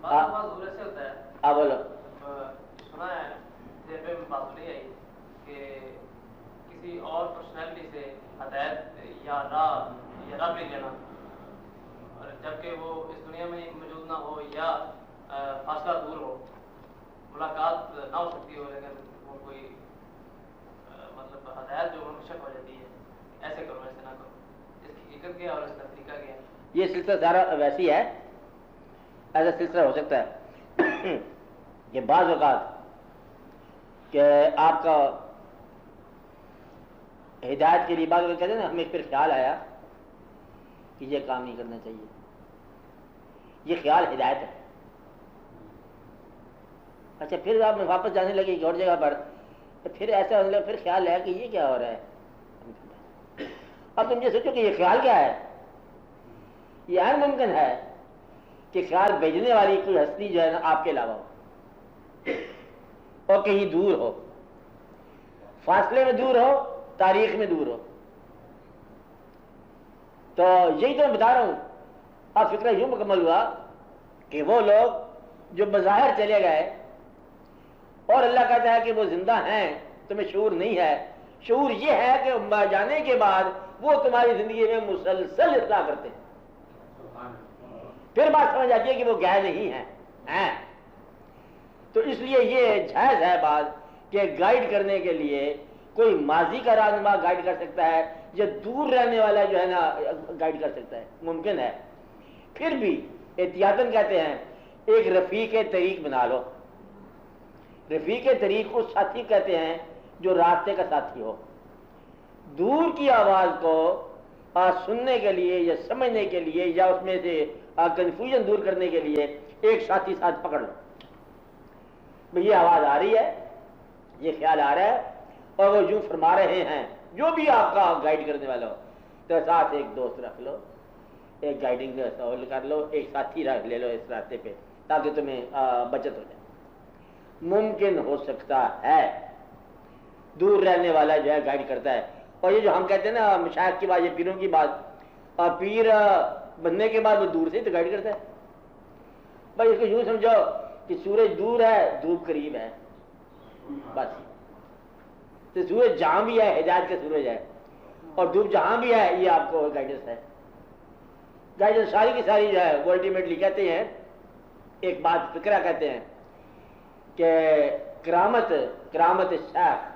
ضرور سے ہوتا ہے. آپ بولو. سنا ہے دیر پہ بات نہیں آئی کہ کسی اور پرسنالٹی سے ہدایت یا راہ یا رب لے لینا، اور جبکہ وہ اس دنیا میں موجود نہ ہو یا فاصلہ دور ہو، ملاقات نہ ہو سکتی ہو، لیکن وہ کوئی مطلب ہدایت جو منتشر ہو جاتی ہے، ایسے کرو ایسے نہ کرو. اس کی حقیقت کیا اور اس کا طریقہ کیا ہے؟ یہ سلسلہ سارا ویسی ہے. ایسا سلسلہ ہو سکتا ہے کہ بعض اوقات کہ آپ کا ہدایت کے لیے بعض اوقات کہتے ہیں نا، ہمیں پھر خیال آیا کہ یہ کام نہیں کرنا چاہیے. یہ خیال ہدایت ہے. اچھا پھر آپ واپس جانے لگے ایک اور جگہ پر، تو پھر ایسا ہونے لگا، پھر خیال ہے کہ یہ کیا ہو رہا ہے. اب تم یہ سوچو کہ یہ خیال کیا ہے. یہ ہر ممکن ہے کہ خیال بھیجنے والی کوئی ہستی جو ہے نا آپ کے علاوہ ہو اور کہیں دور ہو، فاصلے میں دور ہو، تاریخ میں دور ہو. تو یہی تو میں بتا رہا ہوں. اب فکرہ یوں مکمل ہوا کہ وہ لوگ جو بظاہر چلے گئے اور اللہ کہتا ہے کہ وہ زندہ ہیں، تمہیں شعور نہیں ہے. شعور یہ ہے کہ جانے کے بعد وہ تمہاری زندگی میں مسلسل اصلاح کرتے ہیں. پھر بات سمجھ آتی ہے کہ وہ گئے نہیں ہیں. تو اس لیے یہ جائز ہے بات کہ گائیڈ کرنے کے لیے کوئی ماضی کا رہنما گائیڈ کر سکتا ہے یا دور رہنے والا جو ہے نا گائیڈ کر سکتا ہے، ممکن ہے. پھر بھی احتیاطاً کہتے ہیں ایک رفیق طریق بنا لو. رفیق طریق اس ساتھی کہتے ہیں جو راستے کا ساتھی ہو. دور کی آواز کو سننے کے لیے یا سمجھنے کے لیے یا اس میں سے کنفیوژن دور کرنے کے لیے ایک ساتھی ساتھ پکڑ لو. یہ آواز آ رہی ہے، یہ خیال آ رہا ہے، اور وہ یوں فرما رہے ہیں، جو بھی آپ کا گائیڈ کرنے والا ہو، تو ساتھ ایک دوست رکھ لو، ایک گائیڈنگ سوال کر لو، ایک ساتھی رکھ لے لو اس راستے پہ، تاکہ تمہیں بچت ہو جائے. ممکن ہو سکتا ہے دور رہنے والا جو ہے گائیڈ کرتا ہے. اور یہ جو ہم کہتے ہیں نا مشائخ کی بات، یہ پیروں کی بات، اور پیر بننے کے بعد وہ دور سے تو گائیڈ کرتا ہے. بھائی اس کو یوں سمجھو کہ سورج دور ہے، دھوپ قریب ہے، بس. تو سورج جہاں بھی ہے ہدایت کا سورج ہے، اور دھوپ جہاں بھی ہے یہ آپ کو گائیڈنس ہے. گائیڈنس ساری کی ساری جو ہے وہ الٹیمیٹلی کہتے ہیں ایک بات، فکرہ کہتے ہیں کہ کرامت شیخ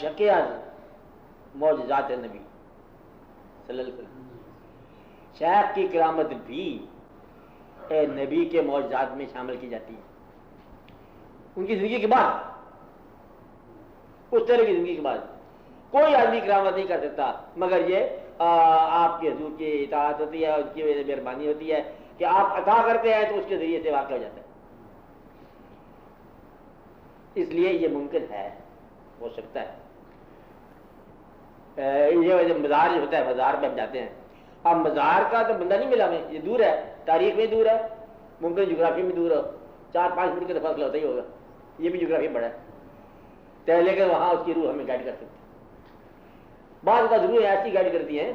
یقین معجزات نبی صلی اللہ علیہ وسلم. شیخ کی کرامت بھی نبی کے معجزات میں شامل کی جاتی ہے. ان کی زندگی کے بعد، اس طرح کی زندگی کے بعد کوئی آدمی کرامت نہیں کر سکتا مگر یہ آپ کے حضور کی اطاعت ہوتی ہے، اس کی وجہ سے مہربانی ہوتی ہے کہ آپ عطا کرتے ہیں تو اس کے ذریعے سے واقع ہو جاتا ہے. اس لیے یہ ممکن ہے، ہو سکتا ہے. یہ مزار جو ہوتا ہے، مزار پہ ہم جاتے ہیں. اب مزار کا تو بندہ نہیں ملا ہمیں، یہ دور ہے، تاریخ میں دور ہے، ممکن جغرافی میں دور ہو، 4-5 منٹ کا تو فاصلہ ہوتا ہی ہوگا. یہ بھی جغرافی بڑا ہے، لیکن وہاں اس کی روح ہمیں گائیڈ کر سکتی ہے. بعض کا ضرور ایسی گائیڈ کرتی ہیں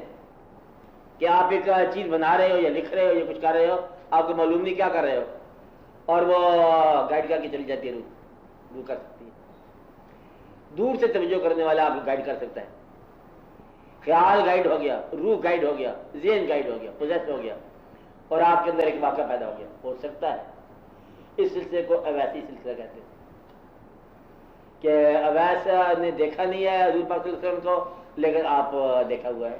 کہ آپ ایک چیز بنا رہے ہو یا لکھ رہے ہو یا کچھ کر رہے ہو، آپ کو معلوم نہیں کیا کر رہے ہو، اور وہ گائیڈ کر کے چلی جاتی ہے. روح کر سکتی ہے. دور سے توجہ کرنے والا آپ کو گائیڈ کر سکتا ہے. خیال گائیڈ ہو گیا، روح گائیڈ ہو گیا، ذہن گائیڈ ہو گیا، پوزیس ہو گیا، اور آپ کے اندر ایک واقعہ پیدا ہو گیا. ہو سکتا ہے. اس سلسلے کو اویسی سلسلہ کہتے ہیں کہ اویس نے دیکھا نہیں ہے حضور پاک صلی اللہ علیہ وسلم کو، لیکن آپ دیکھا ہوا ہے،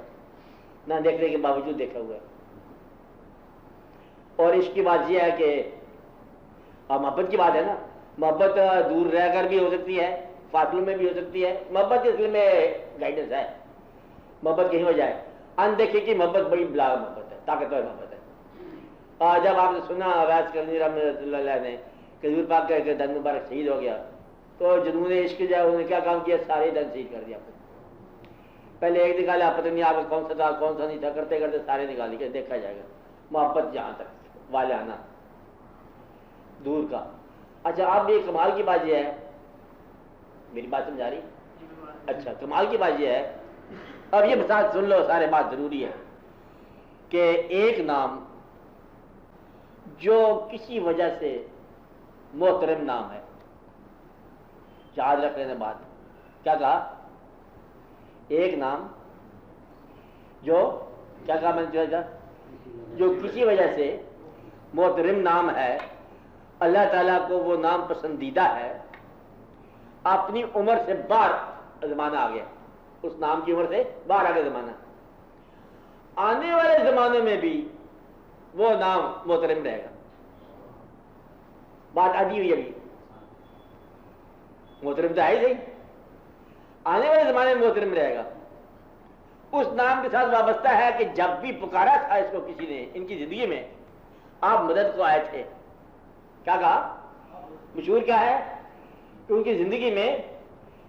نہ دیکھنے کے باوجود دیکھا ہوا ہے. اور اس کی بات یہ ہے کہ محبت کی بات ہے نا، محبت دور رہ کر بھی ہو سکتی ہے، فاصلوں میں بھی ہو سکتی ہے. محبت کے سلسلے میں گائیڈنس ہے. محبت کہیں ہو جائے، اندیکھی کی محبت بڑی بلا محبت ہے، طاقتور محبت ہے. جب آپ نے سنا اویس کرنی رحمۃ اللہ علیہ نے کہ حضور پاک کا دن مبارک شہید ہو گیا، تو جنون عشق جو ہے انہوں نے کیا کام کیا، سارے دن شہید کر دیا. پہلے ایک نکالا، پتہ نہیں آپ کو کون سا تھا کون سا نہیں تھا، کرتے کرتے سارے نکال کے دیکھا جائے گا. محبت جہاں تک والے آنا دور کا. اچھا اب یہ کمال کی بات یہ ہے، میری بات سمجھا رہی؟ اچھا کمال کی بات یہ ہے، اب یہ بات سن لو، سارے بات ضروری ہے کہ ایک نام جو کسی وجہ سے محترم نام ہے. یاد رکھ لینا بات. کیا کہا؟ ایک نام جو کیا کہا میں نے جو کسی وجہ سے محترم نام ہے, اللہ تعالیٰ کو وہ نام پسندیدہ ہے, اپنی عمر سے باہر زمانہ آ گیا, اس نام کی عمر سے باہر آ گیا زمانہ, آنے والے زمانے میں بھی وہ نام محترم رہے گا. بات آتی ہوئی ابھی, محترم تو ہے ہی صحیح, آنے والے زمانے میں محترم رہے گا. اس نام کے ساتھ وابستہ ہے کہ جب بھی پکارا تھا اس کو کسی نے ان کی زندگی میں, آپ مدد کو آئے تھے. کیا کہا؟ مشہور کیا ہے کہ ان کی زندگی میں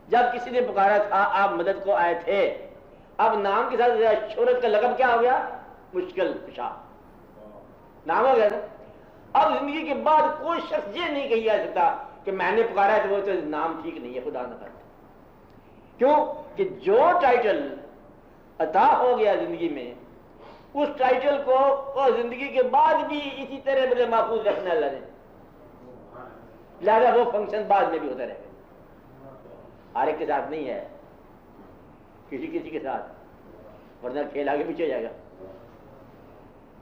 جب کسی نے پکارا تھا آپ مدد کو آئے تھے. اب نام کے ساتھ شہرت کا لقب کیا ہو گیا؟ مشکل کشا نام ہو گیا. اب زندگی کے بعد کوئی شخص یہ نہیں کہی جا سکتا کہ میں نے پکارا ہے تو وہ تو نام ٹھیک نہیں ہے, خدا نہ کرے. کیوں کہ جو ٹائٹل عطا ہو گیا زندگی میں, اس ٹائٹل کو اور زندگی کے بعد بھی اسی طرح بڑے محفوظ رکھنا اللہ نے, لہذا وہ فنکشن بعد میں بھی ہوتا رہے گا. ہر ایک کے ساتھ نہیں ہے, کسی کسی کے ساتھ, ورنہ کھیل آگے پیچھے جائے گا,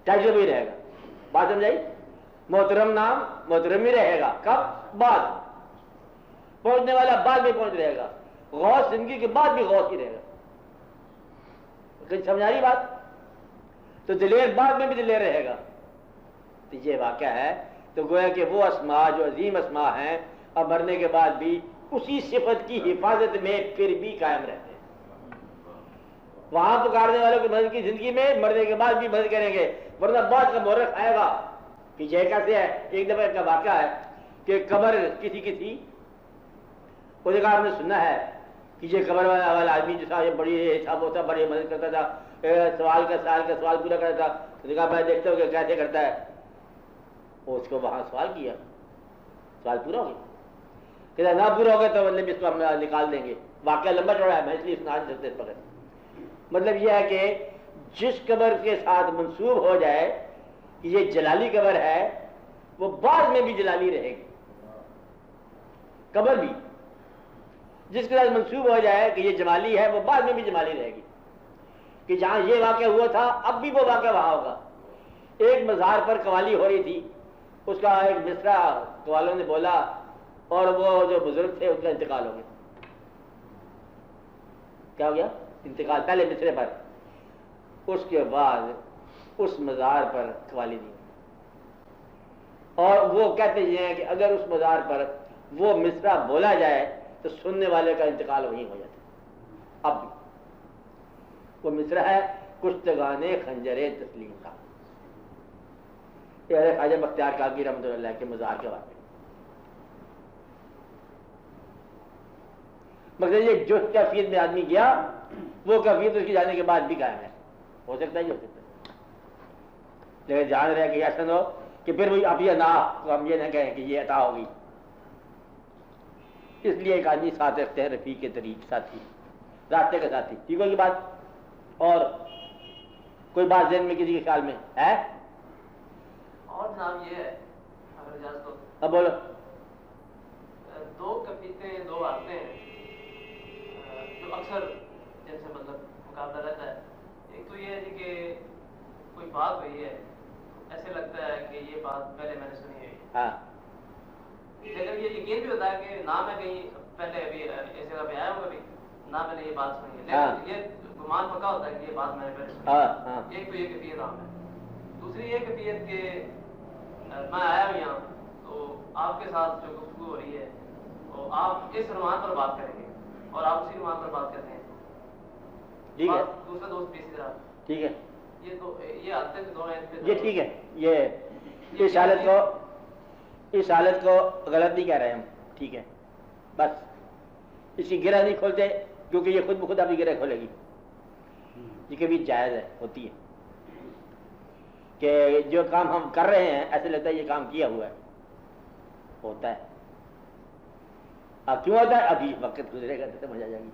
ٹائٹل بھی رہے گا. بات سمجھائی؟ محترم نام محترم ہی رہے گا. کب؟ بعد پہنچنے والا بعد میں پہنچ رہے گا. غوث زندگی کے بعد بھی غوث ہی رہے گا. سمجھا رہی بات؟ تو دلیر بعد میں بھی دلیر رہے گا. تو یہ واقعہ ہے. تو گویا کہ وہ اسماء جو عظیم اسماء ہیں اب مرنے کے بعد بھی اسی صفت کی حفاظت میں پھر بھی قائم رہتے ہیں. وہاں پکارنے والوں کی مدد کی زندگی میں, مرنے کے بعد بھی مدد کریں گے, ورنہ بعد کا مورخ آئے گا. پیچھے کیسے ہے, ایک دفعہ کا واقعہ ہے کہ قبر کسی وہ جگہ آپ نے سنا ہے کہ یہ قبر والا آدمی جو تھا یہ بڑی حساب ہوتا, بڑی مدد کرتا تھا, سوال کا سوال پورا کرتا تھا. کہا میں دیکھتا ہوں کہ کیسے کرتا ہے. وہ اس کو وہاں سوال کیا, سوال پورا ہو گیا. کہ نہ پورا ہو گیا تو مطلب اس کو ہم نکال دیں گے. واقعہ لمبا چوڑا ہے, میں اس لیے سنا نہیں سکتے اس وقت. مطلب یہ ہے کہ جس قبر کے ساتھ منسوب ہو جائے کہ یہ جلالی قبر ہے, وہ بعد میں بھی جلالی رہے گی. قبر بھی جس کے ساتھ منسوب ہو جائے کہ یہ جمالی ہے, وہ بعد میں بھی جمالی رہے گی. کہ جہاں یہ واقعہ ہوا تھا اب بھی وہ واقعہ وہاں ہوگا. ایک مزار پر قوالی ہو رہی تھی, اس کا ایک مصرع قوالوں نے بولا اور وہ جو بزرگ تھے ان کا انتقال ہو گیا. کیا ہو گیا؟ انتقال. پہلے مصرے پر, اس کے بعد اس مزار پر قوالی دی. اور وہ کہتے ہیں کہ اگر اس مزار پر وہ مصرع بولا جائے تو سننے والے کا انتقال وہیں ہو جاتا ہے. اب بھی وہ مصرع ہے کشتگان خنجر تسلیم کا, یہ خواجہ بختیار کاکی رحمۃ اللہ کے مزار کے واقعے. مگر یہ جو کیفیت میں آدمی گیا وہ کیفیت اس کی جانے کے بعد بھی قائم ہے. ہو سکتا ہے یہ ہو سکتا ہے, لیکن جان رہے کہ ایسا نہ ہو کہ پھر وہی اب یہ نہ ہم یہ نہ کہیں کہ یہ عطا ہوگی. اس لیے ایک آدمی ساتھ رکھتے ہیں رفیق کے طریق ساتھی, راستے کا ساتھی. ٹھیک ہوگی بات؟ اور کوئی بات ذہن میں کسی کے خیال میں ہے؟ اور نام یہ ہے اگر اجازت ہو. اب بولو. دو کفیتیں دو آتے ہیں جو اکثر جیسے مطلب مقابلہ رہتا ہے. ایک تو یہ ہے کہ کوئی بات ہوئی ہے, ایسے لگتا ہے کہ یہ بات پہلے میں نے سنی ہے. ہاں, لیکن یہ یقین بھی ہوتا ہے کہ نہ میں کہیں پہلے ابھی اس جگہ پہ آیا ہوں کبھی, نہ میں نے یہ بات سنی ہے, لیکن یہ گمان پکا ہوتا ہے کہ یہ بات میں نے پہلے سنی. ایک تو یہ کیفیت عام ہے. دوسری یہ کیفیت کہ میں آیا ہوں یہاں تو آپ کے ساتھ جو گفتگو ہو رہی ہے تو آپ اس عنوان پر بات کریں گے اور آپ اسی عنوان پر بات کرتے ہیں. ٹھیک ہے, دوسرا دوست بھی اسی طرح. ٹھیک ہے, یہ تو یہ آتے ہیں دونوں یہ ٹھیک ہے. یہ اس حالت کو غلط نہیں کہہ رہے ہم. ٹھیک ہے, بس اس کی گرہ نہیں کھولتے کیونکہ یہ خود بخود اپنی گرہ کھولے گی. یہ کبھی جائز ہے, ہوتی ہے کہ جو کام ہم کر رہے ہیں ایسے لگتا ہے یہ کام کیا ہوا ہے, ہوتا ہے. اب کیوں ہوتا ہے؟ ابھی وقت گزرے گا تو سمجھ آ جائے گی.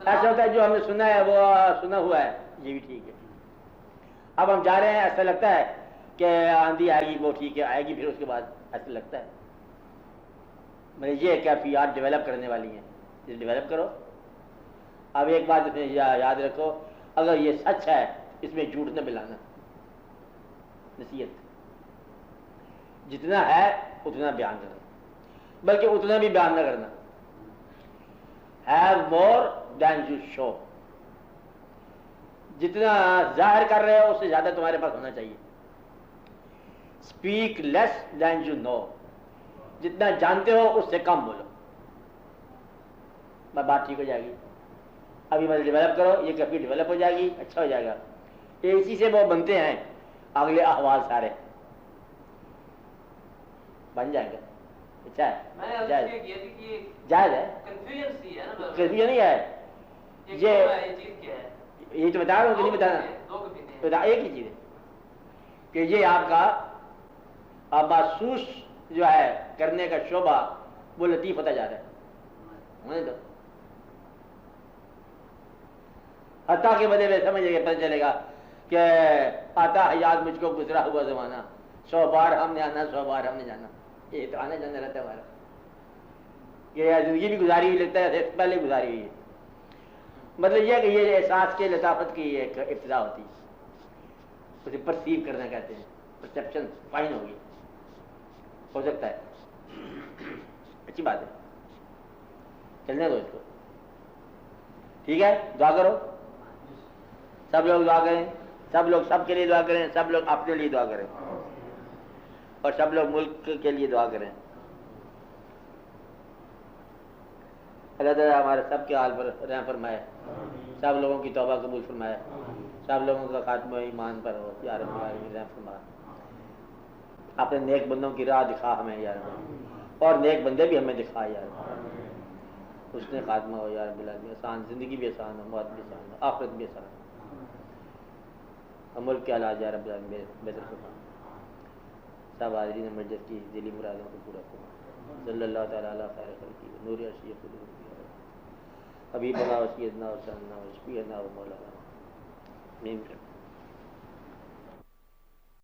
ایسا ہوتا ہے جو ہم نے سنا ہے وہ سنا ہوا ہے, یہ بھی ٹھیک ہے. اب ہم جا رہے ہیں, ایسا لگتا ہے کہ آندھی آئے گی وہ ٹھیک ہے آئے گی، پھر اس کے بعد ایسا لگتا ہے میں یہ کیفیات ڈیولپ کرنے والی ہیں، یہ ڈیولپ کرو۔ اب ایک بات اس میں یاد رکھو، اگر یہ سچ ہے اس میں جھوٹ نہ ملانا، نصیحت جتنا ہے اتنا بیان کرنا، بلکہ اتنا بھی بیان نہ کرنا، ہیو مور دین یو شو، جتنا ظاہر کر رہے ہو اس سے زیادہ تمہارے پاس ہونا چاہیے، speak less then you know, جتنا جانتے ہو اس سے کم بولو، بات ٹھیک ہو جائے گی۔ ابھی مطلب ڈیولپ کرو، یہ کبھی ڈیولپ ہو جائے گی، اچھا ہو جائے گا، اسی سے وہ بنتے ہیں اگلے احوال سارے بن جائیں گے۔ اچھا ہے، جائز ہے، کنفیوژن نہیں ہے، یہ تو بتا رہا ہوں کہ نہیں بتانا، ایک ہی چیز ہے کہ یہ آپ کا محسوس جو ہے کرنے کا شعبہ وہ لطیف ہوتا جا رہا ہے، حتیٰ کہ بدے میں سمجھ گئے، پتہ چلے گا کہ آتا ہے یاد مجھ کو گزرا ہوا زمانہ، 100 بار ہم نے آنا 100 بار ہم نے جانا، یہ تو آنا جانا رہتا ہے ہمارا، یہ زندگی بھی گزاری ہوئی لگتا ہے، پہلے گزاری ہوئی ہے۔ مطلب یہ کہ یہ احساس کے لطافت کی ایک ابتدا ہوتی ہے، اسے پرسیو کرنا کہتے ہیں، پرسیپشن فائن ہوگی، ہو سکتا ہے، اچھی بات ہے، چلنے دو اس کو، ٹھیک ہے، دعا کرو، سب لوگ دعا کریں، سب لوگ سب کے لیے دعا کریں، سب لوگ اپنے لیے دعا کریں، اور سب لوگ ملک کے لیے دعا کریں۔ اللہ تعالیٰ ہمارے سب کے حال پر رحم فرمائے، سب لوگوں کی توبہ قبول فرمائے، سب لوگوں کا خاتمہ ایمان پر ہو، یا رب العالمین رحم فرما، اپنے نیک بندوں کی راہ دکھا ہمیں یا رب، اور نیک بندے بھی ہمیں دکھا یا رب، اس نے خاتمہ ہو یا رب العالمین، آسان زندگی بھی آسان ہو، موت بھی آسان ہو، آخرت بھی آسان ہو، ملک کے حالات یا رب العالمین بہتر فرما، سب حاضرین مجلس کی ذیلی مرادوں کو پورا فرما، صلی اللہ تعالیٰ علیہ خیر خلقہ نور عرشی قدوم حبیبنا و سیدنا و سیدنا و شفیعنا و مولانا آمین۔